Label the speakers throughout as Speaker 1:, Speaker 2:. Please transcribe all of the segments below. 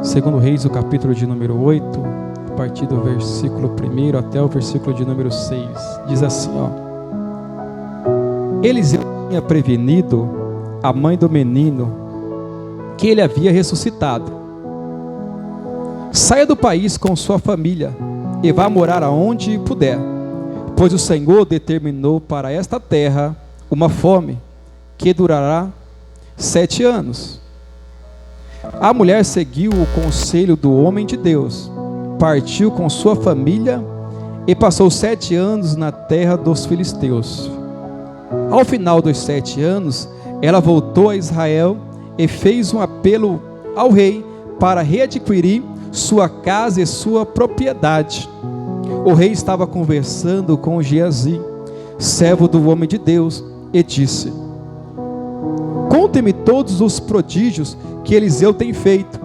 Speaker 1: Segundo Reis, o capítulo de número 8, a partir do versículo 1 até o versículo de número 6. Diz assim, Eliseu tinha prevenido a mãe do menino que ele havia ressuscitado. Saia do país com sua família e vá morar aonde puder, pois o Senhor determinou para esta terra uma fome que durará 7 anos. A mulher seguiu o conselho do homem de Deus, partiu com sua família e passou 7 anos na terra dos filisteus. Ao final dos 7 anos, ela voltou a Israel e fez um apelo ao rei para readquirir sua casa e sua propriedade. O rei estava conversando com Geazi, servo do homem de Deus, e disse: conte-me todos os prodígios que Eliseu tem feito.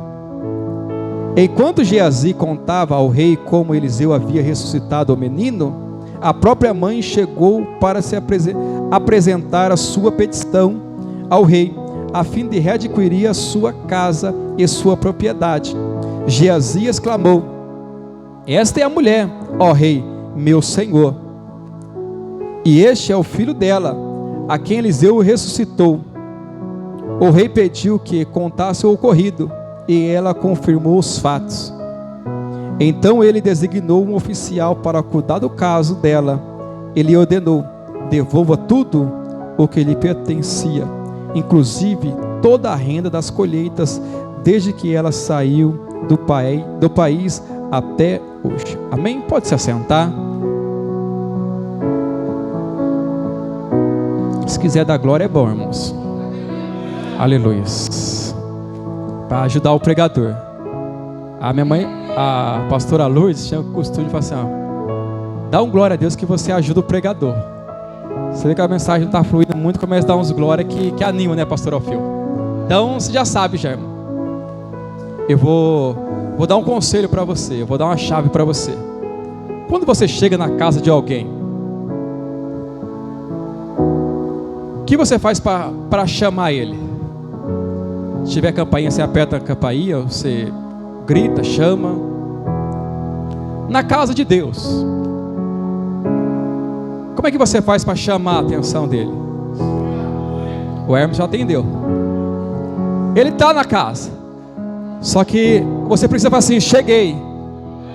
Speaker 1: Enquanto Geazi contava ao rei como Eliseu havia ressuscitado o menino, a própria mãe chegou para se apresentar a sua petição ao rei, a fim de readquirir a sua casa e sua propriedade. Geazi exclamou: esta é a mulher, ó rei, meu senhor, e este é o filho dela, a quem Eliseu ressuscitou. O rei pediu que contasse o ocorrido, e ela confirmou os fatos. Então ele designou um oficial para cuidar do caso dela. Ele ordenou: devolva tudo o que lhe pertencia, inclusive toda a renda das colheitas, desde que ela saiu do país até hoje. Amém? Pode se assentar. Se quiser dar glória é bom, irmãos. Aleluia. Para ajudar o pregador. A minha mãe, a pastora Lourdes, tinha o costume de falar assim: dá um glória a Deus que você ajuda o pregador. Você vê que a mensagem não está fluindo muito, começa a dar uns glória que anima, né, pastor Alfio? Então você já sabe, já, irmão. Eu vou dar um conselho para você, eu vou dar uma chave para você. Quando você chega na casa de alguém, o que você faz para chamar ele? Se tiver campainha, você aperta a campainha, você grita, chama. Na casa de Deus, como é que você faz para chamar a atenção dele? O Hermes já atendeu. Ele está na casa, só que você precisa falar assim: cheguei.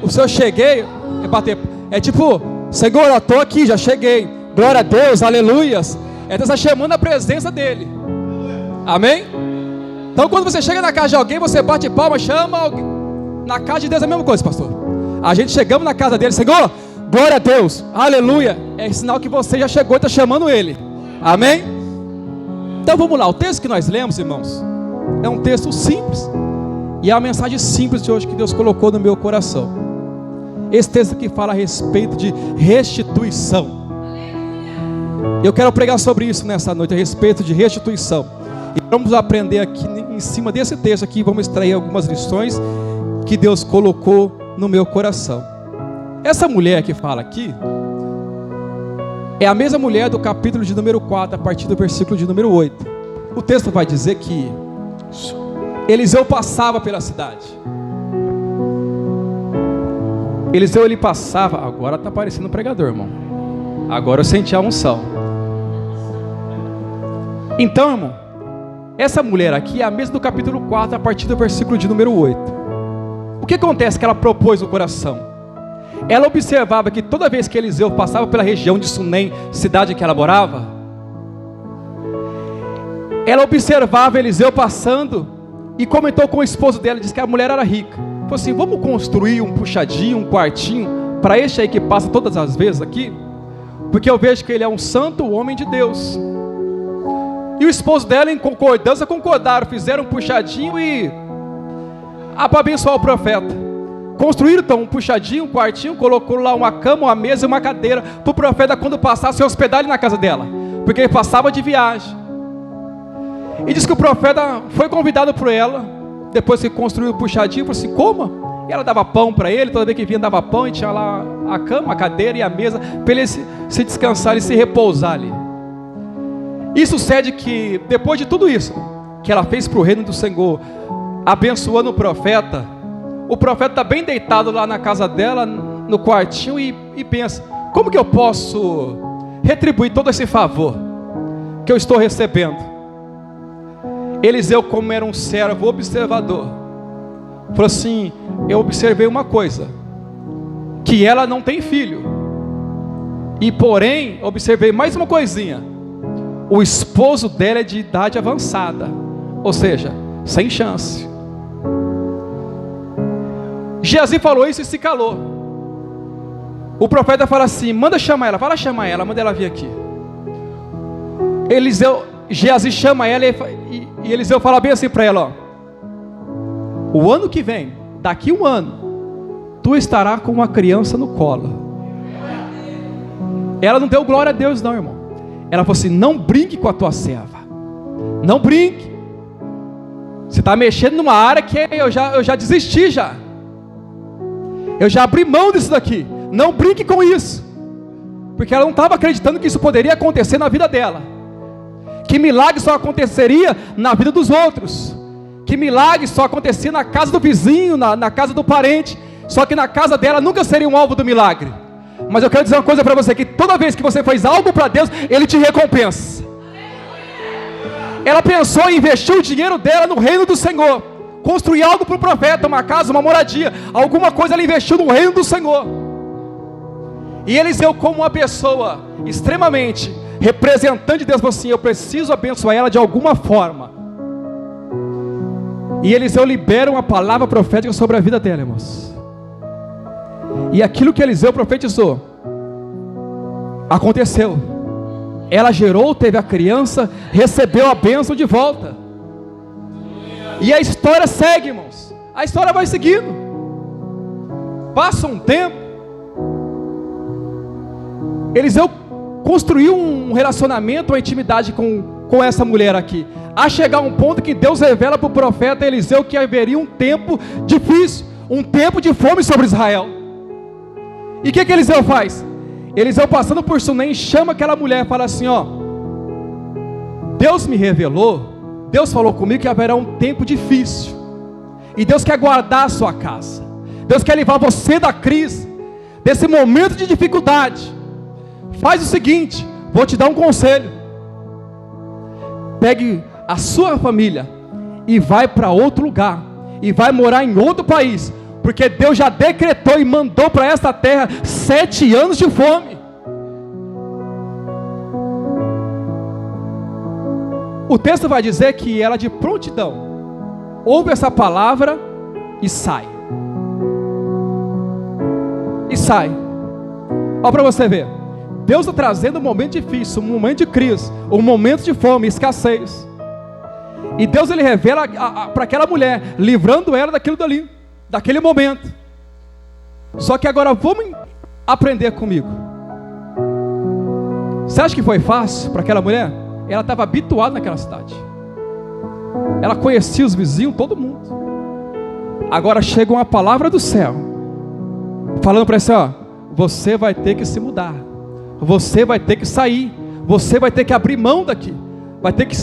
Speaker 1: O seu cheguei é bater, é tipo: Senhor, eu estou aqui, já cheguei. Glória a Deus, aleluias. É Deus está chamando a presença dele. Amém? Então quando você chega na casa de alguém, você bate palma, chama alguém. Na casa de Deus é a mesma coisa, pastor. A gente chegamos na casa dele: Senhor, glória a Deus, aleluia. É sinal que você já chegou e está chamando ele. Amém? Então vamos lá, o texto que nós lemos, irmãos, é um texto simples, e é a mensagem simples de hoje que Deus colocou no meu coração. Esse texto aqui fala a respeito de restituição. Eu quero pregar sobre isso nessa noite, a respeito de restituição. E vamos aprender aqui em cima desse texto aqui, vamos extrair algumas lições que Deus colocou no meu coração. Essa mulher que fala aqui é a mesma mulher do capítulo de número 4, a partir do versículo de número 8. O texto vai dizer que Eliseu passava pela cidade. Eliseu, ele passava. Agora está parecendo um pregador, irmão. Agora eu senti a unção. Então, irmão, essa mulher aqui é a mesma do capítulo 4, a partir do versículo de número 8. O que acontece que ela propôs no coração? Ela observava que toda vez que Eliseu passava pela região de Sunem, cidade que ela morava, ela observava Eliseu passando e comentou com o esposo dela, disse que a mulher era rica. Falou assim: vamos construir um puxadinho, um quartinho para este aí que passa todas as vezes aqui, porque eu vejo que ele é um santo homem de Deus. E o esposo dela, em concordância, concordaram, fizeram um puxadinho e para abençoar o profeta. Construíram então um puxadinho, um quartinho, colocou lá uma cama, uma mesa e uma cadeira para o profeta, quando passasse, se hospedar ali na casa dela, porque ele passava de viagem. E diz que o profeta foi convidado por ela, depois que construiu o puxadinho, falou assim: coma. E ela dava pão para ele, toda vez que vinha dava pão, e tinha lá a cama, a cadeira e a mesa, para ele se descansar e se repousar ali. E sucede que, depois de tudo isso que ela fez para o reino do Senhor, abençoando o profeta está bem deitado lá na casa dela, no quartinho, e pensa: como que eu posso retribuir todo esse favor que eu estou recebendo? Eliseu, como era um servo observador, falou assim: eu observei uma coisa, que ela não tem filho, e porém, observei mais uma coisinha: o esposo dela é de idade avançada, ou seja, sem chance. Geazi falou isso e se calou. O profeta fala assim: manda chamar ela, fala chamar ela, manda ela vir aqui. Geazi chama ela e Eliseu fala bem assim para ela: ó, o ano que vem, daqui um ano, tu estarás com uma criança no colo. Ela não deu glória a Deus não, irmão. Ela falou assim: não brinque com a tua serva, não brinque. Você está mexendo numa área que eu já desisti já. Eu já abri mão disso daqui. Não brinque com isso. Porque ela não estava acreditando que isso poderia acontecer na vida dela. Que milagre só aconteceria na vida dos outros. Que milagre só acontecia na casa do vizinho, na casa do parente. Só que na casa dela nunca seria um alvo do milagre. Mas eu quero dizer uma coisa para você: que toda vez que você faz algo para Deus, Ele te recompensa. Ela pensou em investir o dinheiro dela no reino do Senhor, construir algo para o profeta, uma casa, uma moradia, alguma coisa ela investiu no reino do Senhor. E Eliseu, como uma pessoa extremamente representante de Deus, falou assim: eu preciso abençoar ela de alguma forma. E Eliseu libera uma palavra profética sobre a vida dela, irmãos. E aquilo que Eliseu profetizou aconteceu. Ela gerou, teve a criança, recebeu a bênção de volta. E a história segue, irmãos. A história vai seguindo. Passa um tempo. Eliseu construiu um relacionamento, uma intimidade com essa mulher aqui, a chegar um ponto que Deus revela para o profeta Eliseu que haveria um tempo difícil, um tempo de fome sobre Israel. E o que Eliseu faz? Eliseu, passando por Sunem, chama aquela mulher e fala assim: ó, Deus me revelou, Deus falou comigo que haverá um tempo difícil, e Deus quer guardar a sua casa, Deus quer livrar você da crise, desse momento de dificuldade. Faz o seguinte, vou te dar um conselho: pegue a sua família e vai para outro lugar, e vai morar em outro país, porque Deus já decretou e mandou para esta terra 7 anos de fome. O texto vai dizer que ela, de prontidão, ouve essa palavra e sai. E sai. Olha para você ver, Deus está trazendo um momento difícil, um momento de crise, um momento de fome, escassez. E Deus, Ele revela para aquela mulher, livrando ela daquilo dali, daquele momento. Só que agora vamos aprender comigo. Você acha que foi fácil para aquela mulher? Ela estava habituada naquela cidade. Ela conhecia os vizinhos, todo mundo. Agora chega uma palavra do céu, falando para ela assim: ó, você vai ter que se mudar, você vai ter que sair, você vai ter que abrir mão daqui, vai ter que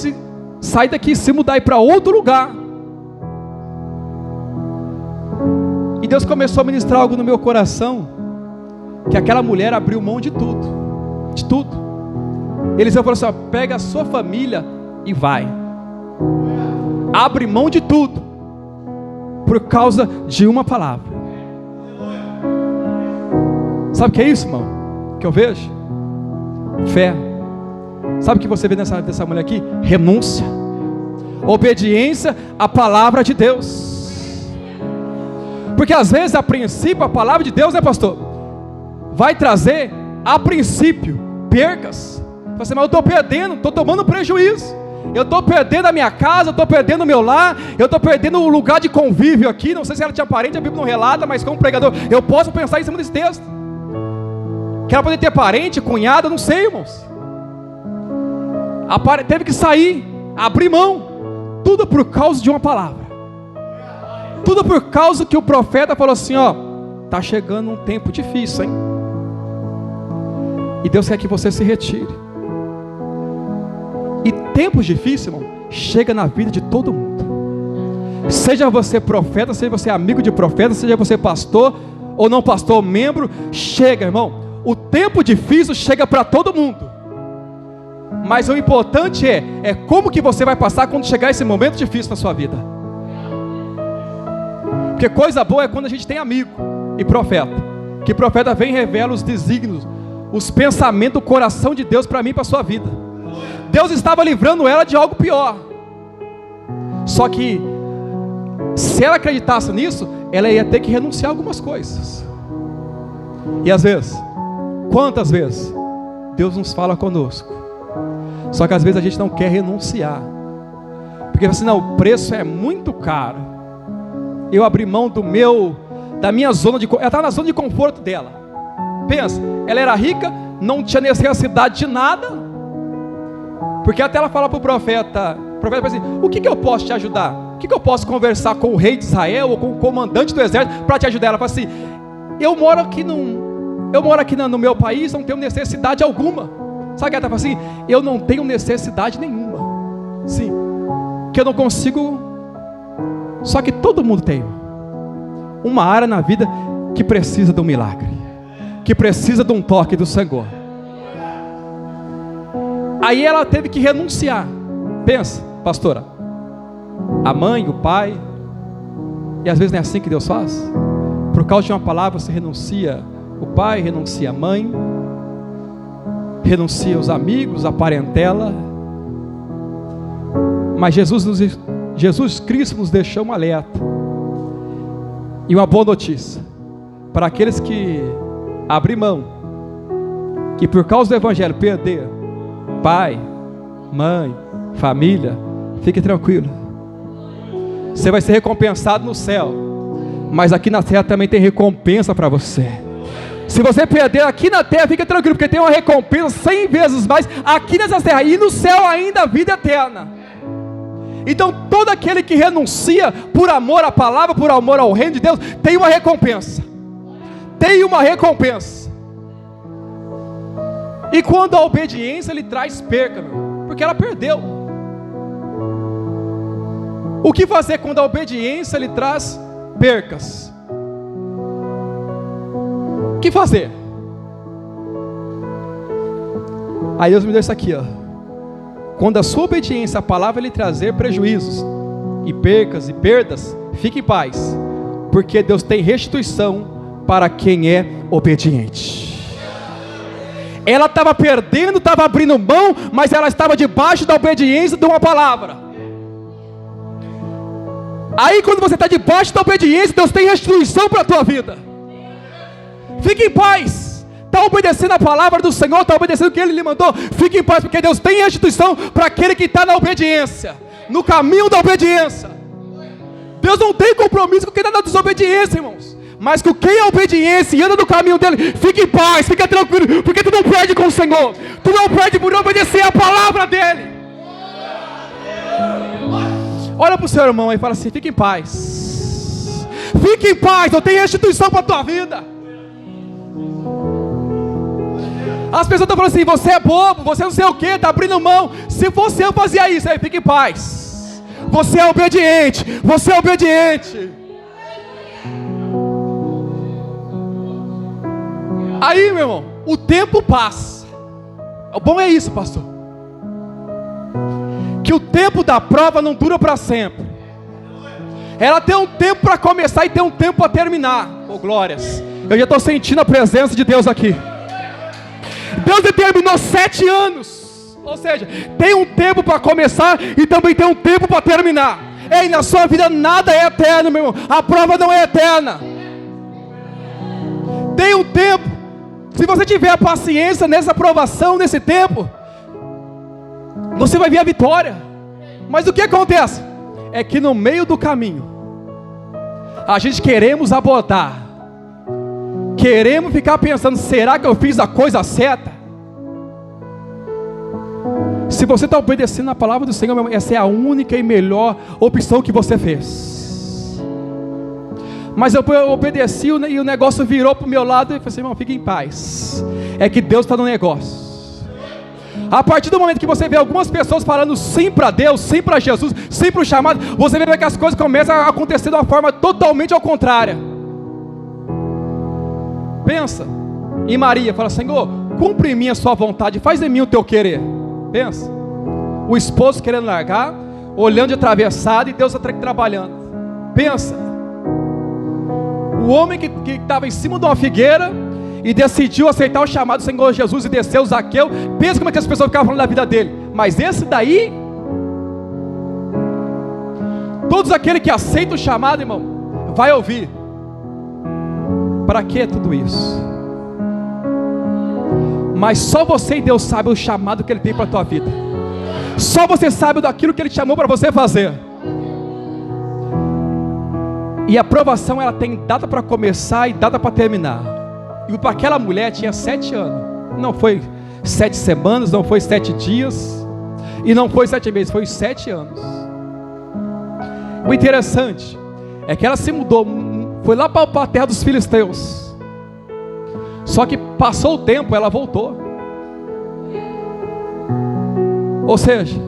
Speaker 1: sair daqui e se mudar e ir para outro lugar. E Deus começou a ministrar algo no meu coração, que aquela mulher abriu mão de tudo, de tudo. Eliseu falou assim: ó, pega a sua família e vai, abre mão de tudo, por causa de uma palavra. Sabe o que é isso, irmão? Que eu vejo? Fé. Sabe o que você vê dessa mulher aqui? Renúncia, obediência à palavra de Deus. Porque às vezes, a princípio, a palavra de Deus, né, pastor, vai trazer, a princípio, percas. Você, mas eu estou perdendo, estou tomando prejuízo, eu estou perdendo a minha casa, eu estou perdendo o meu lar, eu estou perdendo o lugar de convívio aqui. Não sei se ela tinha parente, a Bíblia não relata, mas como pregador, eu posso pensar em cima desse texto, que ela poderia ter parente, cunhada, não sei, irmãos. Teve que sair, abrir mão, tudo por causa de uma palavra, tudo por causa que o profeta falou assim: ó, está chegando um tempo difícil, hein? E Deus quer que você se retire. E tempos difíceis, irmão, chega na vida de todo mundo. Seja você profeta, seja você amigo de profeta, seja você pastor ou não pastor, membro, chega, irmão. O tempo difícil chega para todo mundo. Mas o importante é como que você vai passar quando chegar esse momento difícil na sua vida. Porque coisa boa é quando a gente tem amigo e profeta. Que profeta vem e revela os desígnios, os pensamentos do coração de Deus para mim e para a sua vida. Deus estava livrando ela de algo pior. Só que, se ela acreditasse nisso, ela ia ter que renunciar a algumas coisas. E às vezes, quantas vezes, Deus nos fala conosco. Só que às vezes a gente não quer renunciar. Porque assim, não, o preço é muito caro. Eu abri mão da minha zona de conforto. Ela estava na zona de conforto dela. Pensa, ela era rica, não tinha necessidade de nada. Porque até ela fala para o profeta fala assim, o que eu posso te ajudar? O que eu posso conversar com o rei de Israel ou com o comandante do exército para te ajudar? Ela fala assim, eu moro aqui no meu país, não tenho necessidade alguma. Sabe o que ela fala assim? Eu não tenho necessidade nenhuma. Sim, que eu não consigo. Só que todo mundo tem uma área na vida que precisa de um milagre, que precisa de um toque do Senhor. Aí ela teve que renunciar. Pensa, pastora, a mãe, o pai, e às vezes não é assim que Deus faz. Por causa de uma palavra você renuncia o pai, renuncia a mãe, renuncia os amigos, a parentela. Mas Jesus Cristo nos deixou um alerta e uma boa notícia para aqueles que abrem mão, que por causa do evangelho perder pai, mãe, família. Fique tranquilo, você vai ser recompensado no céu, mas aqui na terra também tem recompensa para você. Se você perder aqui na terra, fica tranquilo, porque tem uma recompensa 100 vezes mais aqui nessa terra, e no céu ainda a vida eterna. Então todo aquele que renuncia por amor à palavra, por amor ao reino de Deus, tem uma recompensa. Tem uma recompensa. E quando a obediência lhe traz perca, porque ela perdeu. O que fazer quando a obediência lhe traz percas? O que fazer? Aí Deus me deu isso aqui, ó. Quando a sua obediência à palavra lhe trazer prejuízos e percas e perdas, fique em paz, porque Deus tem restituição para quem é obediente. Ela estava perdendo, estava abrindo mão, mas ela estava debaixo da obediência de uma palavra. Aí quando você está debaixo da obediência, Deus tem restituição para a tua vida. Fique em paz. Está obedecendo a palavra do Senhor, está obedecendo o que Ele lhe mandou. Fique em paz, porque Deus tem restituição para aquele que está na obediência, no caminho da obediência. Deus não tem compromisso com quem está na desobediência, irmãos, mas com quem é obediência e anda no caminho dele. Fique em paz, fica tranquilo, porque tu não perde com o Senhor, tu não perde por obedecer a palavra dele. Olha para o seu irmão e fala assim, fique em paz. Fique em paz, eu tenho restituição para a tua vida. As pessoas estão falando assim, você é bobo, você não sei o que, está abrindo mão. Se você eu fazia isso, aí fique em paz. Você é obediente, você é obediente. Aí, meu irmão, o tempo passa. O bom é isso, pastor, que o tempo da prova não dura para sempre. Ela tem um tempo para começar e tem um tempo para terminar. Oh, glórias. Eu já estou sentindo a presença de Deus aqui. Deus determinou 7 anos. Ou seja, tem um tempo para começar e também tem um tempo para terminar. Ei, na sua vida nada é eterno, meu irmão. A prova não é eterna. Tem um tempo. Se você tiver a paciência nessa provação, nesse tempo, você vai ver a vitória. Mas o que acontece? É que no meio do caminho, a gente queremos abordar, queremos ficar pensando, será que eu fiz a coisa certa? Se você está obedecendo a palavra do Senhor, meu irmão, essa é a única e melhor opção que você fez. Mas eu obedeci e o negócio virou para o meu lado e falei assim, irmão, fique em paz. É que Deus está no negócio. A partir do momento que você vê algumas pessoas falando sim para Deus, sim para Jesus, sim para o chamado, você vê que as coisas começam a acontecer de uma forma totalmente ao contrária. Pensa em Maria, fala: Senhor, cumpre em mim a sua vontade, faz em mim o teu querer. Pensa, o esposo querendo largar, olhando de atravessado, e Deus trabalhando. Pensa, o homem que estava em cima de uma figueira e decidiu aceitar o chamado do Senhor Jesus e desceu o Zaqueu. Pensa como é que as pessoas ficavam falando da vida dele. Mas esse daí, todos aqueles que aceitam o chamado, irmão, vai ouvir: para que tudo isso? Mas só você e Deus sabe o chamado que Ele tem para a tua vida. Só você sabe daquilo que Ele te chamou para você fazer. E a provação, ela tem data para começar e data para terminar. E para aquela mulher tinha 7 anos. Não foi 7 semanas, não foi 7 dias, e não foi 7 meses, foi 7 anos. O interessante é que ela se mudou, foi lá para a terra dos filisteus. Só que passou o tempo, ela voltou. Ou seja,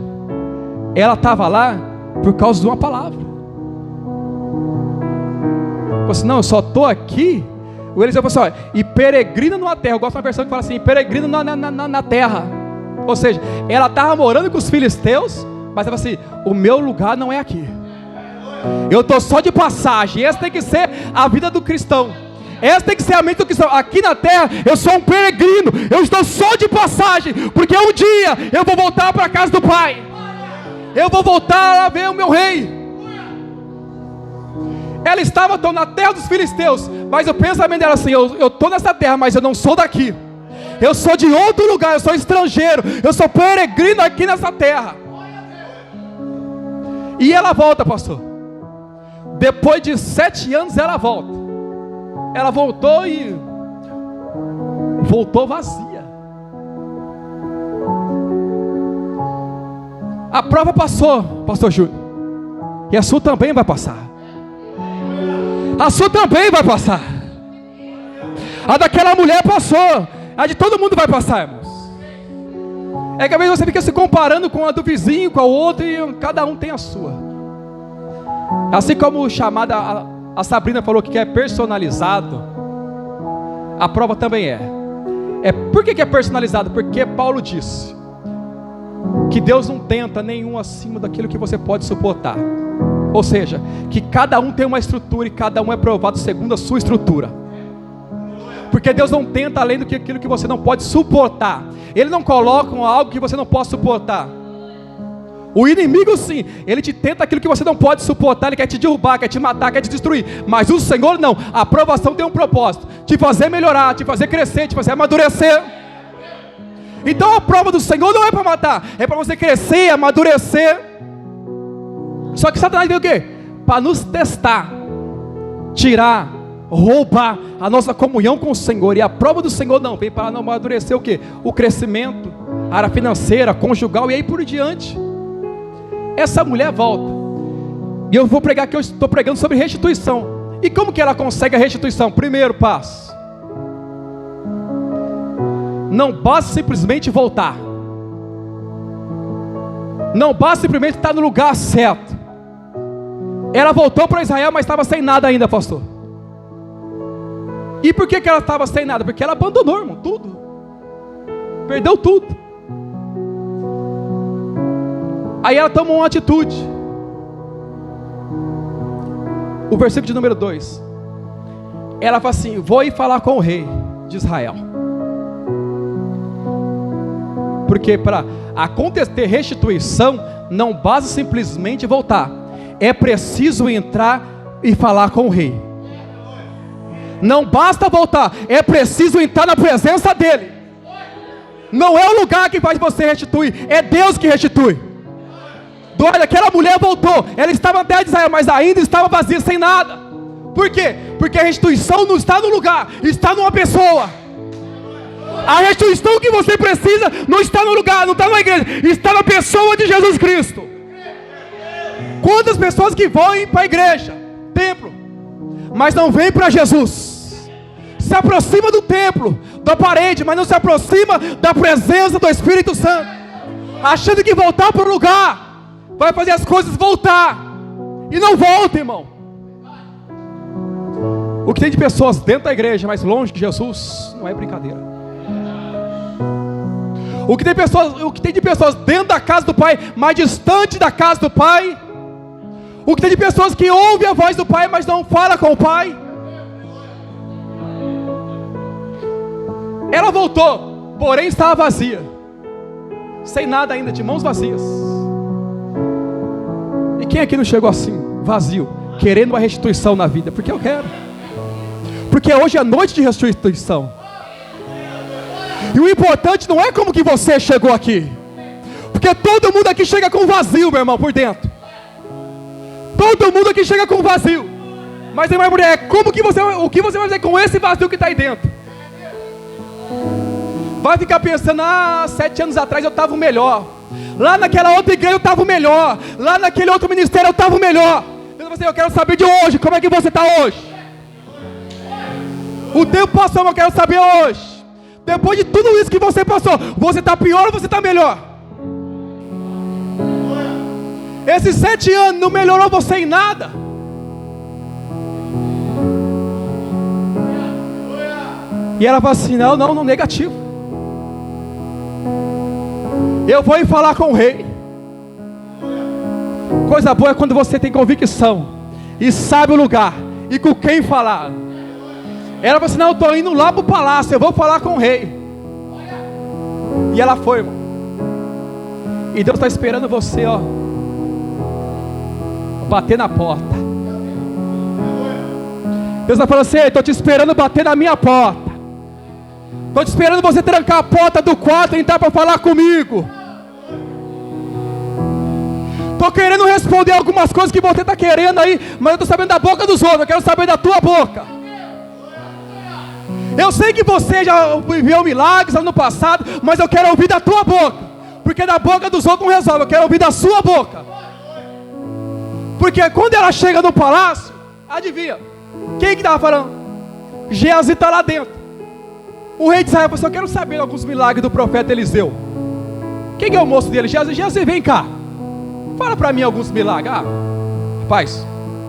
Speaker 1: ela estava lá por causa de uma palavra. Falou assim: não, eu só estou aqui. O Eliseu falou assim: ó, e peregrina numa terra. Eu gosto de uma versão que fala assim: peregrina na terra. Ou seja, ela estava morando com os filisteus, mas ela falou assim: o meu lugar não é aqui. Eu estou só de passagem. Essa tem que ser a vida do cristão. Essa tem que ser a mente do cristão. Aqui na terra eu sou um peregrino, eu estou só de passagem, porque um dia eu vou voltar para a casa do Pai. Eu vou voltar a ver o meu rei. Ela estava na terra dos filisteus, mas o pensamento dela assim: eu estou nessa terra, mas eu não sou daqui. Eu sou de outro lugar, eu sou estrangeiro, eu sou peregrino aqui nessa terra. E ela volta, pastor. Depois de 7 anos ela volta. Ela voltou e voltou vazia. A prova passou, pastor Júlio, e a sua também vai passar. A sua também vai passar. A daquela mulher passou. A de todo mundo vai passar, irmãos. É que às vezes você fica se comparando com a do vizinho, com a outra, e cada um tem a sua. Assim como o chamado, a Sabrina falou que é personalizado, a prova também é. Por que é personalizado? Porque Paulo disse que Deus não tenta nenhum acima daquilo que você pode suportar. Ou seja, que cada um tem uma estrutura e cada um é provado segundo a sua estrutura. Porque Deus não tenta além do que aquilo que você não pode suportar. Ele não coloca algo que você não possa suportar. O inimigo sim, ele te tenta aquilo que você não pode suportar. Ele quer te derrubar, quer te matar, quer te destruir. Mas o Senhor não. A aprovação tem um propósito: te fazer melhorar, te fazer crescer, te fazer amadurecer. Então a prova do Senhor não é para matar, é para você crescer, amadurecer. Só que Satanás veio o quê? Para nos testar, tirar, roubar a nossa comunhão com o Senhor. E a prova do Senhor não vem para não amadurecer o quê? O crescimento, a área financeira, conjugal e aí por diante. Essa mulher volta. E eu vou pregar aqui, eu estou pregando sobre restituição. E como que ela consegue a restituição? Primeiro passo: não basta simplesmente voltar. Não basta simplesmente estar no lugar certo. Ela voltou para Israel, mas estava sem nada ainda, pastor. E por que ela estava sem nada? Porque ela abandonou, irmão, tudo. Perdeu tudo. Aí ela tomou uma atitude. O versículo de número 2. Ela fala assim: vou ir falar com o rei de Israel. Porque para acontecer restituição, não basta simplesmente voltar. É preciso entrar e falar com o rei. Não basta voltar, é preciso entrar na presença dele. Não é o lugar que faz você restituir, é Deus que restitui. Olha, aquela mulher voltou, ela estava na terra de Israel, mas ainda estava vazia, sem nada. Por quê? Porque a restituição não está no lugar, está numa pessoa. A restituição que você precisa não está no lugar, não está na igreja, está na pessoa de Jesus Cristo. Quantas pessoas que vão para a igreja, templo, mas não vêm para Jesus, se aproxima do templo, da parede, mas não se aproxima da presença do Espírito Santo, achando que voltar para o lugar vai fazer as coisas voltar, e não volta, irmão. O que tem de pessoas dentro da igreja, mas longe de Jesus, não é brincadeira. O que tem de pessoas dentro da casa do Pai, mas distante da casa do Pai. O que tem de pessoas que ouvem a voz do Pai, mas não fala com o Pai. Ela voltou, porém estava vazia, sem nada ainda, de mãos vazias. E quem aqui não chegou assim, vazio, querendo uma restituição na vida? Porque eu quero, porque hoje é noite de restituição. E o importante não é como que você chegou aqui, porque todo mundo aqui chega com vazio, meu irmão, por dentro. Todo mundo aqui chega com vazio. Mas irmã, mulher, como que o que você vai fazer com esse vazio que está aí dentro? Vai ficar pensando, 7 anos atrás eu estava melhor, lá naquela outra igreja eu estava melhor, lá naquele outro ministério eu estava melhor. Eu quero saber de hoje, como é que você está hoje? O tempo passou, mas eu quero saber hoje. Depois de tudo isso que você passou, você está pior ou você está melhor? Esses 7 anos não melhorou você em nada. E ela fala assim, não, negativo. Eu vou ir falar com o rei. Coisa boa é quando você tem convicção e sabe o lugar e com quem falar. Ela falou assim, eu estou indo lá para o palácio, eu vou falar com o rei. E ela foi, irmão. E Deus está esperando você, bater na porta. Deus está falando assim, estou te esperando bater na minha porta. Estou te esperando você trancar a porta do quarto e entrar para falar comigo. Estou querendo responder algumas coisas que você está querendo aí, mas eu estou sabendo da boca dos outros, eu quero saber da tua boca. Eu sei que você já viveu milagres no passado, mas eu quero ouvir da tua boca, porque da boca dos outros não resolve, eu quero ouvir da sua boca. Porque quando ela chega no palácio, adivinha, quem que estava falando? Geazi está lá dentro. O rei de Israel falou assim, eu quero saber alguns milagres do profeta Eliseu. Quem é o moço dele? Geazi, vem cá, fala para mim alguns milagres. Rapaz,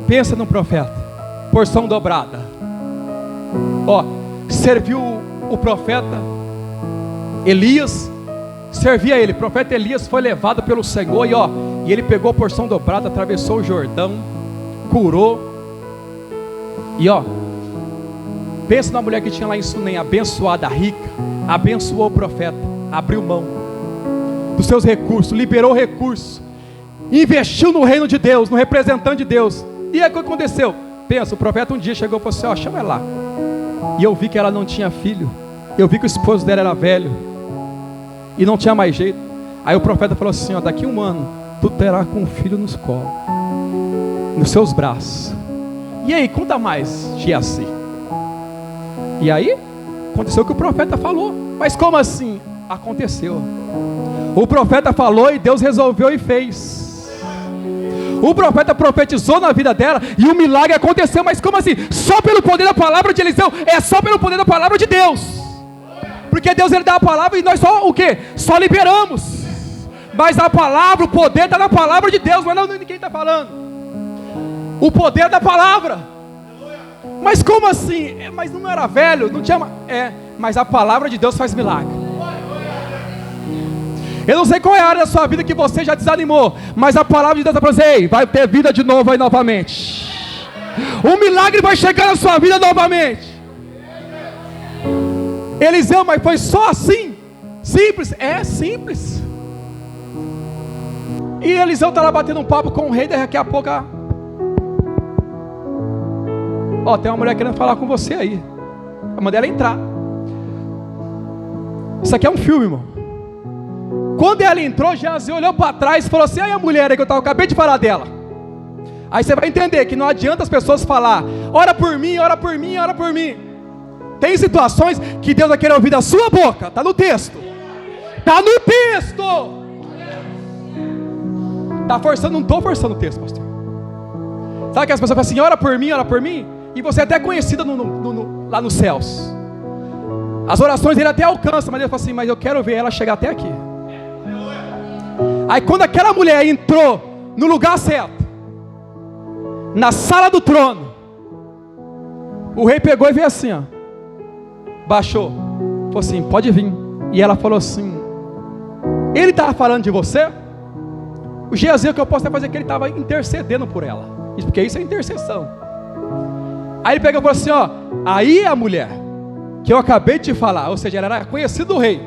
Speaker 1: pensa num profeta, porção dobrada. Serviu o profeta Elias, servia ele. O profeta Elias foi levado pelo Senhor e ele pegou a porção dobrada, atravessou o Jordão, curou. E pensa na mulher que tinha lá em Sunem, abençoada, rica, abençoou o profeta, abriu mão dos seus recursos, liberou recursos, investiu no reino de Deus, no representante de Deus. E aí o que aconteceu? Pensa, o profeta um dia chegou e falou assim, chama ela lá. E eu vi que ela não tinha filho, eu vi que o esposo dela era velho e não tinha mais jeito. Aí o profeta falou assim, daqui 1 ano tu terás com um filho nos colos, nos seus braços. E aí, conta mais, Geazi. E aí, aconteceu o que o profeta falou. Mas como assim? Aconteceu. O profeta falou e Deus resolveu e fez. O profeta profetizou na vida dela e o milagre aconteceu. Mas como assim? Só pelo poder da palavra de Eliseu? É só pelo poder da palavra de Deus. Porque Deus, ele dá a palavra e nós só o quê? Só liberamos. Mas a palavra, o poder está na palavra de Deus. Mas não ninguém está falando. O poder da palavra. Mas como assim? Mas não era velho, não tinha. Mas a palavra de Deus faz milagre. Eu não sei qual é a área da sua vida que você já desanimou, mas a palavra de Deus está falando assim, vai ter vida de novo aí novamente. O milagre vai chegar na sua vida novamente. Eliseu, mas foi só assim? Simples? É simples. E Eliseu está lá batendo um papo com o rei, daqui a pouco tem uma mulher querendo falar com você aí. Manda ela entrar. Isso aqui é um filme, irmão. Quando ela entrou, Geazi olhou para trás e falou assim, aí a mulher aí que eu acabei de falar dela. Aí você vai entender que não adianta as pessoas falar, ora por mim, ora por mim, ora por mim. Tem situações que Deus vai querer ouvir da sua boca. Está no texto. Está no texto. Está forçando, não estou forçando o texto, pastor. Sabe que as pessoas falam assim, ora por mim, ora por mim? E você é até conhecida lá nos céus. As orações dele até alcançam, mas ele fala assim, mas eu quero ver ela chegar até aqui. Aí quando aquela mulher entrou no lugar certo, na sala do trono, o rei pegou e veio assim, ó, baixou, falou assim, pode vir. E ela falou assim, ele estava falando de você? O Geazi, o que eu posso fazer é que ele estava intercedendo por ela, porque isso é intercessão. Aí ele pegou e falou assim, ó, aí é a mulher que eu acabei de te falar, ou seja, ela era conhecida do rei.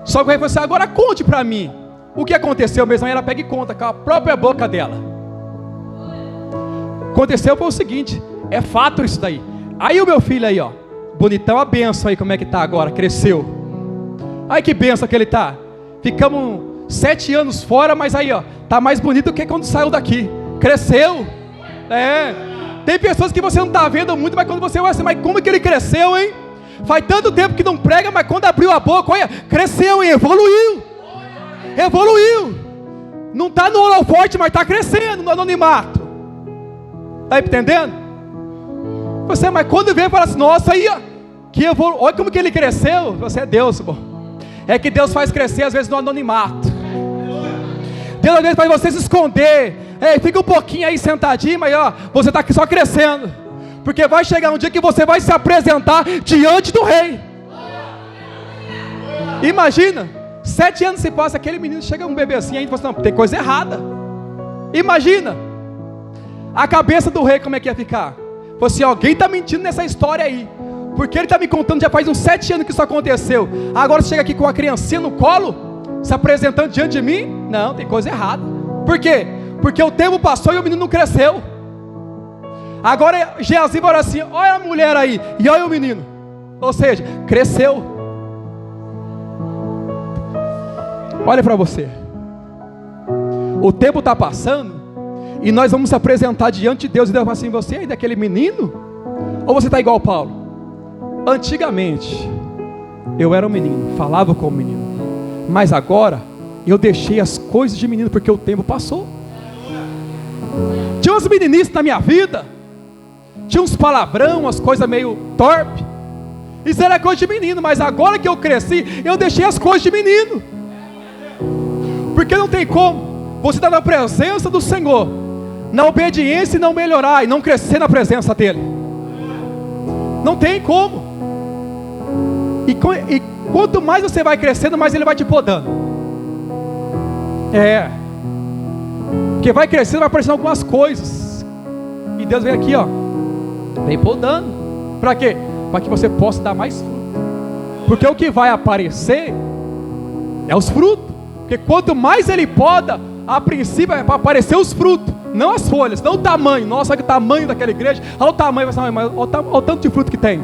Speaker 1: Só que o rei falou assim, agora conte para mim o que aconteceu mesmo. Aí ela pega e conta com a própria boca dela. Aconteceu foi o seguinte, é fato isso daí. Aí o meu filho aí, ó, bonitão, a benção aí, como é que tá agora, cresceu. Aí que benção que ele tá. Ficamos 7 anos fora, mas aí, ó, tá mais bonito do que quando saiu daqui. Cresceu. Tem pessoas que você não está vendo muito, mas quando você olha assim, mas como que ele cresceu, hein? Faz tanto tempo que não prega, mas quando abriu a boca, olha, cresceu, hein? Evoluiu. Não está no holofote, mas está crescendo no anonimato. Está entendendo? Você, mas quando vem e fala assim, nossa, aí, ó, olha como que ele cresceu. Você é Deus, irmão. É que Deus faz crescer às vezes no anonimato. Deus às vezes faz você se esconder. Fica um pouquinho aí sentadinho, mas ó, você está aqui só crescendo. Porque vai chegar um dia que você vai se apresentar diante do rei. Imagina, 7 anos se passa, aquele menino chega um bebezinho aí e fala assim, não, tem coisa errada. Imagina, a cabeça do rei como é que ia ficar? Falou assim, alguém está mentindo nessa história aí. Porque ele está me contando, já faz uns 7 anos que isso aconteceu. Agora você chega aqui com uma criancinha no colo, se apresentando diante de mim? Não, tem coisa errada. Por quê? Porque o tempo passou e o menino não cresceu. Agora Geazi vai olhar assim, olha a mulher aí, e olha o menino. Ou seja, cresceu. Olha para você. O tempo está passando, e nós vamos se apresentar diante de Deus, e Deus vai falar assim, você ainda é aquele menino? Ou você está igual ao Paulo? Antigamente, eu era um menino, falava como menino, mas agora, eu deixei as coisas de menino, porque o tempo passou. Tinha umas meninices na minha vida, tinha uns palavrão, umas coisas meio torpe, isso era coisa de menino, mas agora que eu cresci, eu deixei as coisas de menino, porque não tem como, você estar na presença do Senhor, na obediência e não melhorar, e não crescer na presença dEle, não tem como, e quanto mais você vai crescendo, mais Ele vai te podando, porque vai crescendo, vai aparecendo algumas coisas, e Deus vem aqui, ó, vem podando, para quê? Para que você possa dar mais fruto, porque o que vai aparecer, é os frutos, porque quanto mais Ele poda, a princípio vai aparecer os frutos, não as folhas, não o tamanho, nossa, olha o tamanho daquela igreja, olha o tamanho, mas olha o tanto de fruto que tem,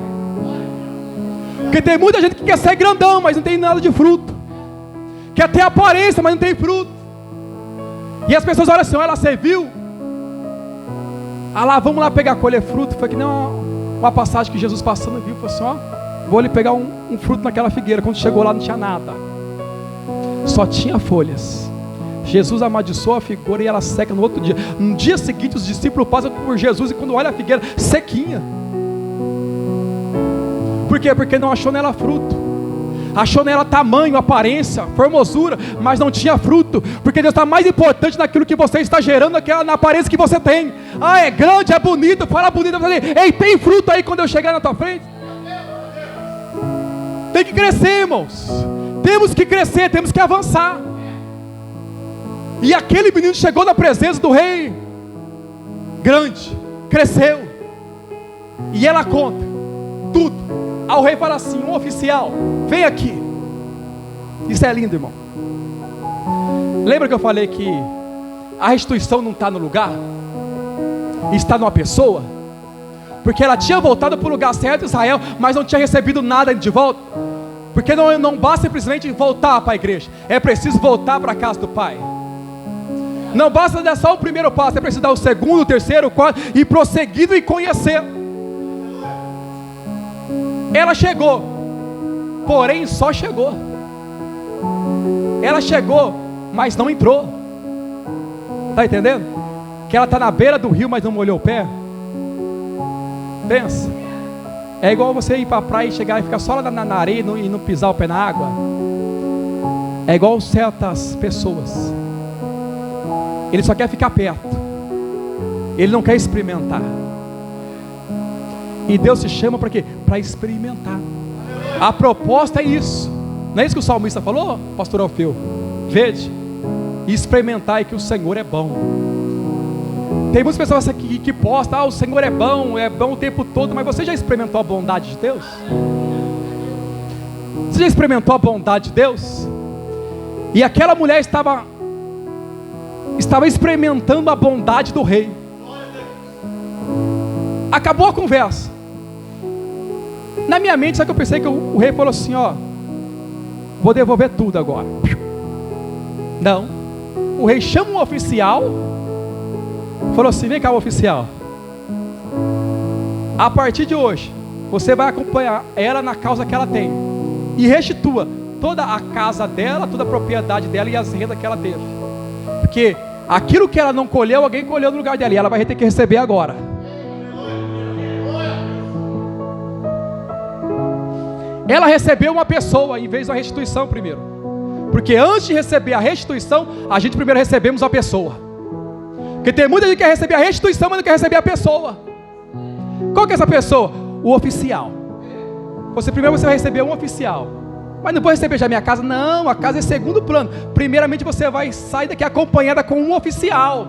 Speaker 1: porque tem muita gente que quer ser grandão, mas não tem nada de fruto, quer ter aparência, mas não tem fruto. E as pessoas olham assim, olha lá, você viu? Ah lá, vamos lá pegar, colher fruto. Foi que nem uma passagem que Jesus passando viu, falou assim, ó, vou ali pegar um fruto naquela figueira. Quando chegou lá não tinha nada, só tinha folhas. Jesus amaldiçoou a figueira e ela seca no outro dia. No dia seguinte os discípulos passam por Jesus e quando olha a figueira, sequinha. Por quê? Porque não achou nela fruto. Achou nela tamanho, aparência, formosura, mas não tinha fruto, porque Deus está mais importante naquilo que você está gerando, na aparência que você tem. Ah, é grande, é bonito, fala bonito, ei, tem fruto aí quando eu chegar na tua frente? Tem que crescer, irmãos, temos que crescer, temos que avançar. E aquele menino chegou na presença do rei, grande, cresceu, e ela conta tudo. Aí o rei fala assim, um oficial, vem aqui. Isso é lindo, irmão. Lembra que eu falei que a restituição não está no lugar, está numa pessoa? Porque ela tinha voltado para o lugar certo, Israel, mas não tinha recebido nada de volta. Porque não basta simplesmente voltar para a igreja, é preciso voltar para a casa do Pai. Não basta dar só o primeiro passo, é preciso dar o segundo, o terceiro, o quarto, e prosseguindo e conhecer. Ela chegou, porém só chegou. Ela chegou, mas não entrou. Está entendendo? Que ela está na beira do rio, mas não molhou o pé. Pensa. É igual você ir para a praia e chegar e ficar só lá na areia e não pisar o pé na água. É igual certas pessoas. Ele só quer ficar perto. Ele não quer experimentar. E Deus te chama para quê? Para experimentar. A proposta é isso. Não é isso que o salmista falou, pastor Alfeu? Vede e experimentai que o Senhor é bom. Tem muitas pessoas aqui que postam: o Senhor é bom o tempo todo. Mas você já experimentou a bondade de Deus? Você já experimentou a bondade de Deus? E aquela mulher estava experimentando a bondade do rei. Acabou a conversa. Na minha mente, sabe que eu pensei? Que o rei falou assim: vou devolver tudo agora. Não. O rei chama um oficial, falou assim: vem cá, oficial, a partir de hoje você vai acompanhar ela na causa que ela tem, e restitua toda a casa dela, toda a propriedade dela e as rendas que ela teve, porque aquilo que ela não colheu, alguém colheu no lugar dela, e ela vai ter que receber agora. Ela recebeu uma pessoa em vez da restituição primeiro, porque antes de receber a restituição, a gente primeiro recebemos a pessoa. Porque tem muita gente que quer receber a restituição, mas não quer receber a pessoa. Qual que é essa pessoa? O oficial. Primeiro você vai receber um oficial. Mas não vou receber já minha casa. Não, a casa é segundo plano. Primeiramente você vai sair daqui acompanhada com um oficial.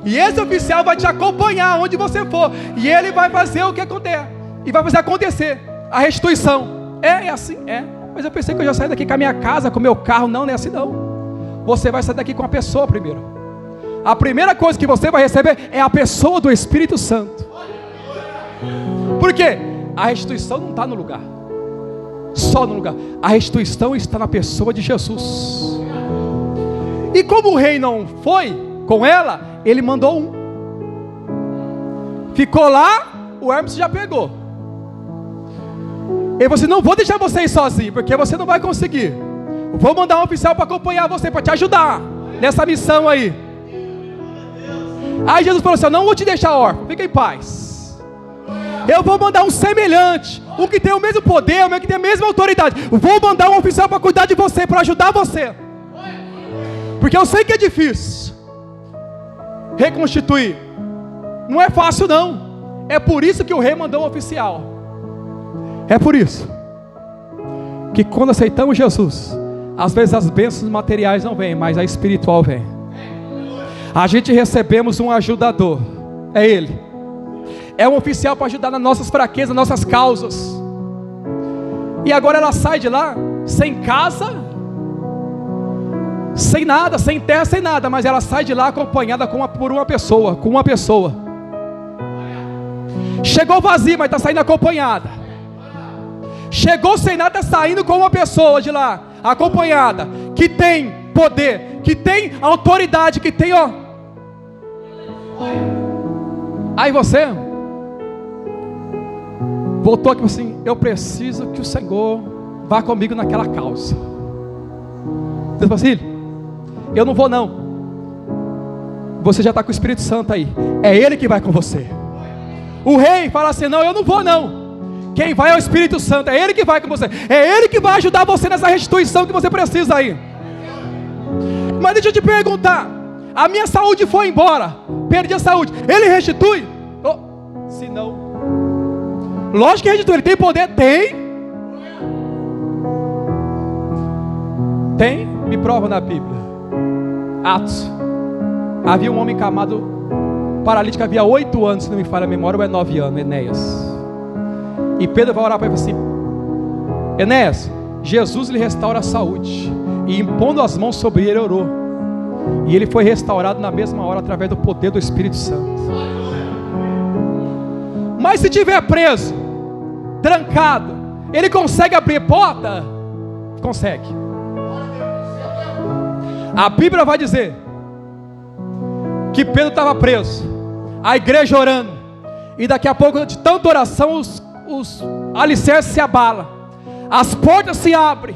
Speaker 1: E esse oficial vai te acompanhar onde você for. E ele vai fazer o que acontecer. E vai fazer acontecer a restituição. É assim? É. Mas eu pensei que eu já saí daqui com a minha casa, com o meu carro. Não, não é assim não. Você vai sair daqui com a pessoa primeiro. A primeira coisa que você vai receber é a pessoa do Espírito Santo. Por quê? A restituição não está no lugar, só no lugar. A restituição está na pessoa de Jesus. E como o rei não foi com ela, ele mandou um. Ficou lá, o Hermes já pegou. Ele falou assim: não vou deixar você ir sozinho, porque você não vai conseguir. Vou mandar um oficial para acompanhar você, para te ajudar nessa missão aí. Aí Jesus falou assim: eu não vou te deixar órfão, fica em paz. Eu vou mandar um semelhante, um que tem o mesmo poder, um que tem a mesma autoridade. Vou mandar um oficial para cuidar de você, para ajudar você. Porque eu sei que é difícil reconstituir. Não é fácil não. É por isso que o rei mandou um oficial. É por isso que quando aceitamos Jesus, às vezes as bênçãos materiais não vêm, mas a espiritual vem. A gente recebemos um ajudador, é Ele. É um oficial para ajudar nas nossas fraquezas, nas nossas causas. E agora ela sai de lá, sem casa, sem nada, sem terra, sem nada. Mas ela sai de lá acompanhada por uma pessoa, com uma pessoa. Chegou vazia, mas está saindo acompanhada. Chegou sem nada, está saindo com uma pessoa de lá, acompanhada, que tem poder, que tem autoridade, que tem, Aí você voltou aqui assim: eu preciso que o Senhor vá comigo naquela causa. Deus falou assim: eu não vou não. Você já está com o Espírito Santo aí. É Ele que vai com você. O rei fala assim: não, eu não vou não. Quem vai é o Espírito Santo. É Ele que vai com você. É Ele que vai ajudar você nessa restituição que você precisa aí. Mas deixa eu te perguntar: a minha saúde foi embora, perdi a saúde, Ele restitui? Se não, lógico que restitui. Ele tem poder? Tem, me prova na Bíblia. Atos. Havia um homem camado paralítico, havia 8 anos, se não me falha a memória, ou é 9 anos, Enéas. E Pedro vai orar para ele assim: Enéas, Jesus lhe restaura a saúde. E impondo as mãos sobre ele, orou. E ele foi restaurado na mesma hora, através do poder do Espírito Santo. Mas se tiver preso, trancado, ele consegue abrir porta? Consegue. A Bíblia vai dizer que Pedro estava preso, a igreja orando, e daqui a pouco, de tanta oração, os alicerces se abalam, as portas se abrem,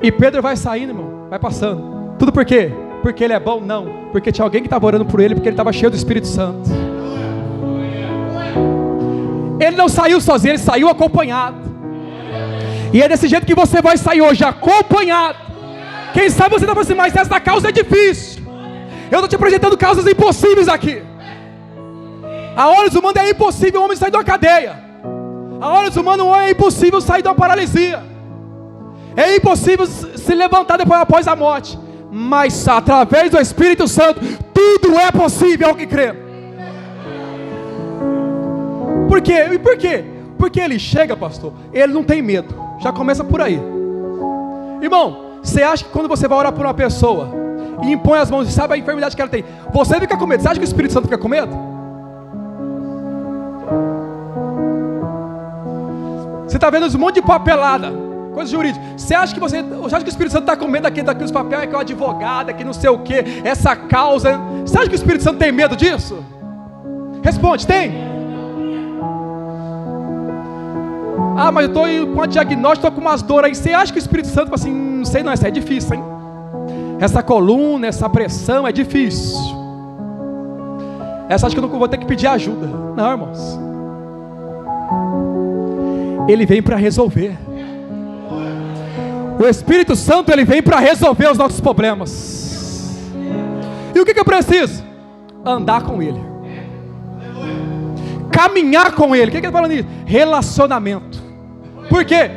Speaker 1: e Pedro vai saindo, irmão, vai passando. Tudo por quê? Porque ele é bom? Não, porque tinha alguém que estava orando por ele, porque ele estava cheio do Espírito Santo. ele não saiu sozinho, ele saiu acompanhado. E é desse jeito que você vai sair hoje, acompanhado. Quem sabe você está falando assim, mas essa causa é difícil. Eu estou te apresentando causas impossíveis aqui. A olhos humanos é impossível o homem sair de uma cadeia. A olhos humanos é impossível sair de uma paralisia. É impossível se levantar depois após a morte. Mas através do Espírito Santo, tudo é possível ao que crê. Por quê? E por quê? Porque ele chega, pastor, ele não tem medo. Já começa por aí. Irmão, você acha que quando você vai orar por uma pessoa e impõe as mãos e sabe a enfermidade que ela tem, você fica com medo? Você acha que o Espírito Santo fica com medo? Você está vendo um monte de papelada, coisa jurídica. Você acha que o Espírito Santo está com medo daqueles papéis, que é o advogado, que não sei o que, essa causa? Você acha que o Espírito Santo tem medo disso? Responde, tem? Ah, mas eu estou com um diagnóstico, estou com umas dores aí. Você acha que o Espírito Santo fala assim, não sei não, isso é difícil, hein? Essa coluna, essa pressão é difícil. Essa acha que eu não vou ter que pedir ajuda. Não, irmãos. Ele vem para resolver. O Espírito Santo, ele vem para resolver os nossos problemas. E o que eu preciso? Andar com ele, caminhar com ele. O que ele fala nisso? Relacionamento. Por quê?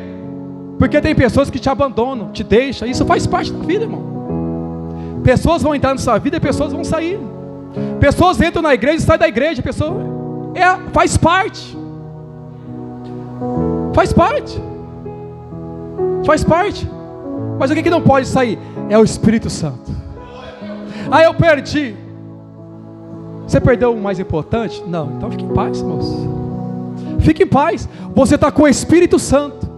Speaker 1: Porque tem pessoas que te abandonam, te deixam. Isso faz parte da vida, irmão. Pessoas vão entrar na sua vida e pessoas vão sair. Pessoas entram na igreja e saem da igreja. Faz parte. Faz parte. Faz parte. Mas o que não pode sair? É o Espírito Santo. Ah, eu perdi. Você perdeu o mais importante? Não, então fique em paz, moço. Fique em paz. Você está com o Espírito Santo.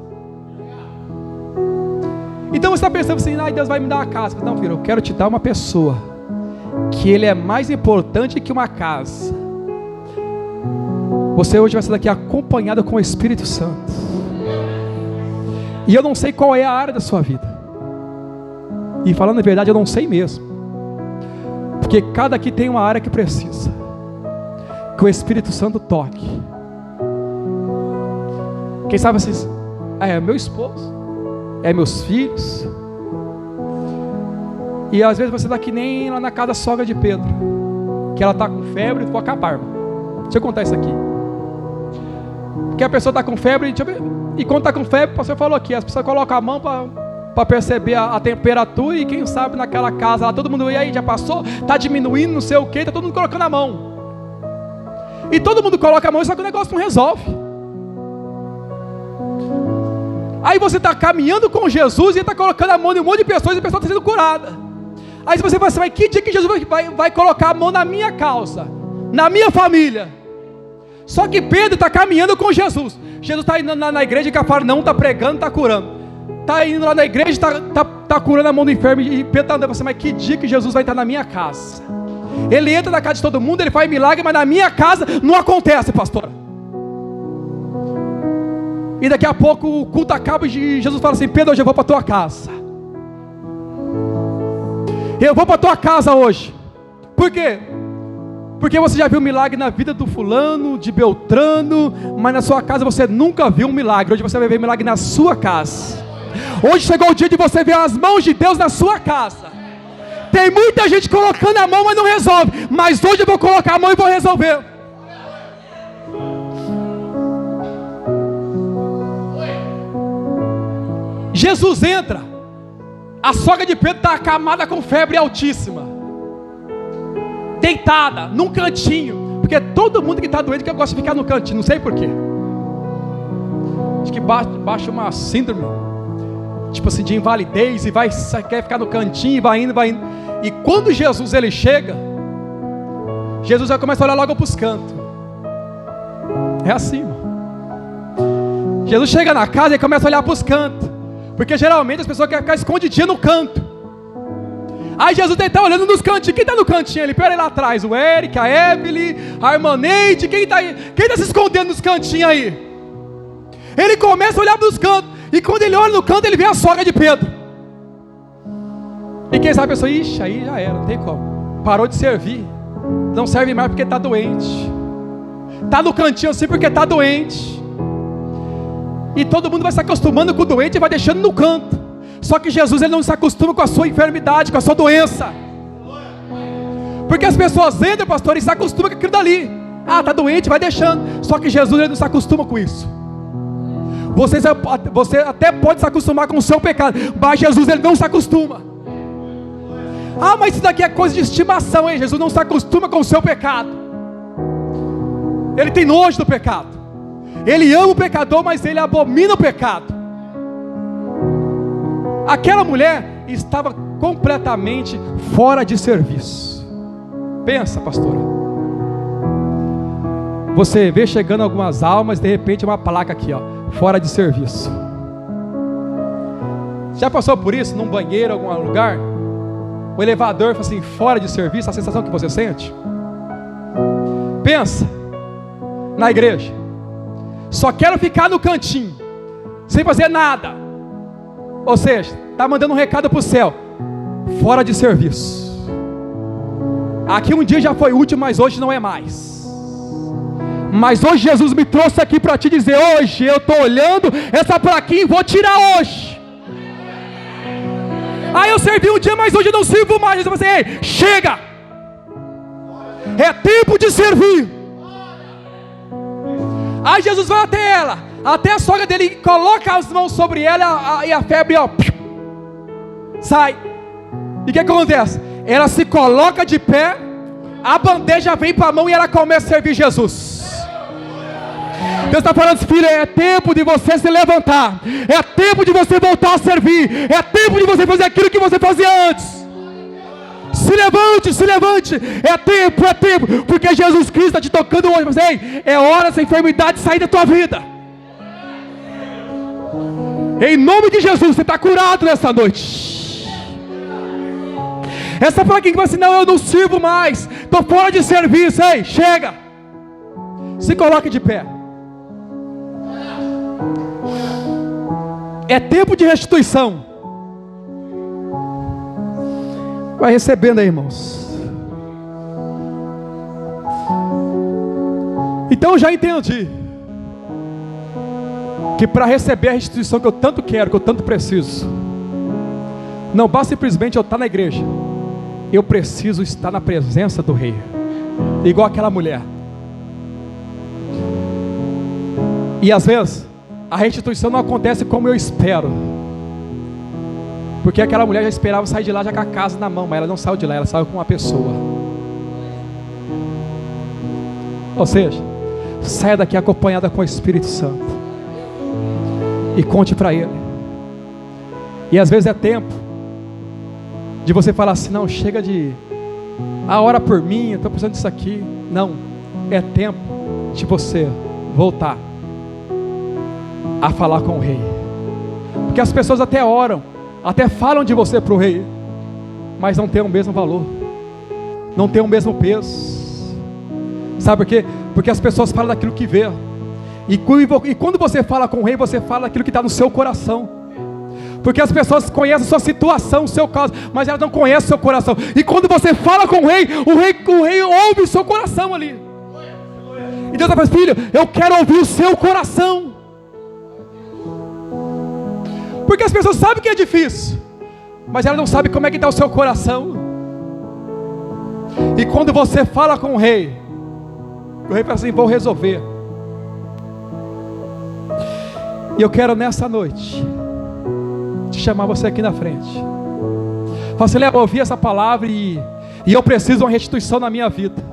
Speaker 1: Então você está pensando assim, Deus vai me dar uma casa. Não, filho, eu quero te dar uma pessoa que ele é mais importante que uma casa. Você hoje vai sair daqui acompanhado com o Espírito Santo. E eu não sei qual é a área da sua vida. E falando a verdade, eu não sei mesmo. Porque cada aqui tem uma área que precisa que o Espírito Santo toque. Quem sabe vocês? É meu esposo, é meus filhos. E às vezes você está que nem lá na casa da sogra de Pedro, que ela está com febre e ficou com a barba. Deixa eu contar isso aqui. Porque a pessoa está com febre, e quando está com febre, o pastor falou aqui, as pessoas colocam a mão para perceber a temperatura, e quem sabe naquela casa lá, todo mundo, e aí, já passou? Está diminuindo, não sei o que, está todo mundo colocando a mão. E todo mundo coloca a mão, só que o negócio não resolve. Aí você está caminhando com Jesus e está colocando a mão em um monte de pessoas e a pessoa está sendo curada. Aí você fala assim, mas que dia que Jesus vai colocar a mão na minha causa, na minha família? Só que Pedro está caminhando com Jesus. Jesus está indo na igreja, que fala, não está pregando, está curando. Está indo lá na igreja, está curando a mão do enfermo. E Pedro está andando assim, mas que dia que Jesus vai estar na minha casa? Ele entra na casa de todo mundo, ele faz milagre, mas na minha casa não acontece, pastor. E daqui a pouco o culto acaba e Jesus fala assim, Pedro, hoje eu vou para a tua casa. Eu vou para a tua casa hoje. Por quê? Porque você já viu milagre na vida do fulano, de Beltrano, mas na sua casa você nunca viu um milagre. Hoje você vai ver milagre na sua casa. Hoje chegou o dia de você ver as mãos de Deus na sua casa. Tem muita gente colocando a mão, mas não resolve. Mas hoje eu vou colocar a mão e vou resolver. Jesus entra. A sogra de Pedro está acamada com febre altíssima, deitada num cantinho, porque todo mundo que está doente que gosta de ficar no cantinho, não sei porquê. Acho que baixa uma síndrome, tipo assim, de invalidez, e quer ficar no cantinho, e vai indo. E quando Jesus ele chega, Jesus já começa a olhar logo para os cantos. É assim, irmão. Jesus chega na casa e começa a olhar para os cantos, porque geralmente as pessoas querem ficar escondidinhas no canto. Aí Jesus está olhando nos cantinhos. Quem está no cantinho ali? Pera aí lá atrás. O Eric, a Evelyn, a irmã Neide. Quem está se escondendo nos cantinhos aí? Ele começa a olhar para os cantos. E quando ele olha no canto, ele vê a sogra de Pedro. E quem sabe a pessoa, ixi, aí já era, não tem como. Parou de servir. Não serve mais porque está doente. está no cantinho assim porque está doente. E todo mundo vai se acostumando com o doente e vai deixando no canto. Só que Jesus, ele não se acostuma com a sua enfermidade, com a sua doença. Porque as pessoas entram, pastor, e se acostumam com aquilo dali. Ah, está doente, vai deixando. Só que Jesus, ele não se acostuma com isso. Você até pode se acostumar com o seu pecado, mas Jesus, ele não se acostuma. Ah, mas isso daqui é coisa de estimação, hein? Jesus não se acostuma com o seu pecado. Ele tem nojo do pecado. Ele ama o pecador, mas ele abomina o pecado. Aquela mulher estava completamente fora de serviço. Pensa, pastora. Você vê chegando algumas almas, de repente uma placa aqui, ó, fora de serviço. Já passou por isso? Num banheiro, em algum lugar? O elevador fala assim, fora de serviço, a sensação que você sente? Pensa, na igreja. Só quero ficar no cantinho, sem fazer nada. Ou seja, está mandando um recado para o céu, fora de serviço. Aqui um dia já foi útil, mas hoje não é mais. Mas hoje Jesus me trouxe aqui para te dizer, hoje eu estou olhando essa plaquinha e vou tirar hoje. Ah, eu servi um dia, mas hoje eu não sirvo mais. Jesus vai dizer, ei, chega. É tempo de servir. Aí Jesus vai até ela, até a sogra dele, coloca as mãos sobre ela e a febre, ó, sai. E o que acontece? Ela se coloca de pé, a bandeja vem para a mão e ela começa a servir Jesus. Deus está falando, filho, é tempo de você se levantar, é tempo de você voltar a servir, é tempo de você fazer aquilo que você fazia antes. Se levante, se levante, é tempo, porque Jesus Cristo está te tocando hoje. Mas ei, é hora dessa enfermidade sair da tua vida. Em nome de Jesus, você está curado nessa noite. Essa plaquinha que vai assim, não, eu não sirvo mais, estou fora de serviço. Ei, chega, se coloque de pé. É tempo de restituição. Vai recebendo aí, irmãos. Então eu já entendi que para receber a restituição que eu tanto quero, que eu tanto preciso, não basta simplesmente eu estar na igreja, eu preciso estar na presença do Rei, igual aquela mulher. E às vezes a restituição não acontece como eu espero, porque aquela mulher já esperava sair de lá já com a casa na mão, mas ela não saiu de lá, ela saiu com uma pessoa. Ou seja, saia daqui acompanhada com o Espírito Santo e conte para Ele. E às vezes é tempo de você falar assim, não, chega de ora por mim, eu estou precisando disso aqui. Não, é tempo de você voltar a falar com o Rei. Porque as pessoas até oram, até falam de você para o Rei, mas não tem o mesmo valor, não tem o mesmo peso. Sabe por quê? Porque as pessoas falam daquilo que vê. E quando você fala com o Rei, você fala daquilo que está no seu coração. Porque as pessoas conhecem a sua situação, o seu caso, mas elas não conhecem o seu coração. E quando você fala com o Rei ouve o seu coração ali. E Deus fala, filho, eu quero ouvir o seu coração. Porque as pessoas sabem que é difícil, mas elas não sabem como é que está o seu coração. E quando você fala com o Rei fala assim, vou resolver. E eu quero nessa noite te chamar você aqui na frente. Fala assim, eu ouvi essa palavra e eu preciso de uma restituição na minha vida.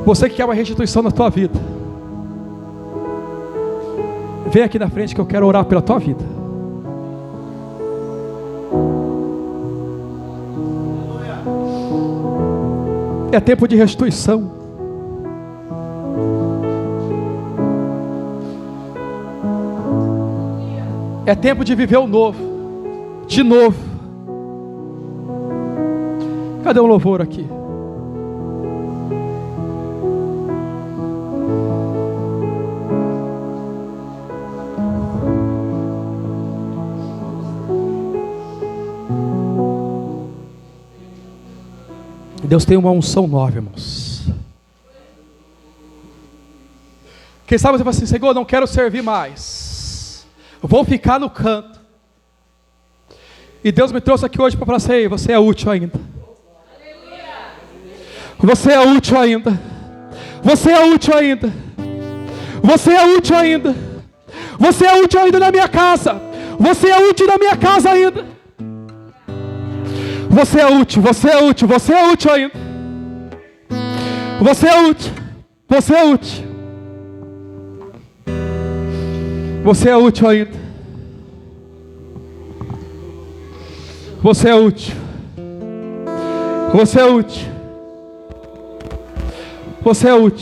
Speaker 1: Você que quer uma restituição na tua vida, vem aqui na frente que eu quero orar pela tua vida. É tempo de restituição. É tempo de viver o novo, de novo. Cadê o louvor aqui?
Speaker 2: Deus tem uma unção nova, irmãos. Quem sabe você fala assim: Senhor, não quero servir mais, vou ficar no canto. E Deus me trouxe aqui hoje para falar assim: ei, você é útil ainda. Você é útil ainda. Você é útil ainda. Você é útil ainda. Você é útil ainda na minha casa. Você é útil na minha casa ainda. Você é útil, você é útil, você é útil ainda. Você é útil. Você é útil. Você é útil ainda. Você é útil. Você é útil. Você é útil.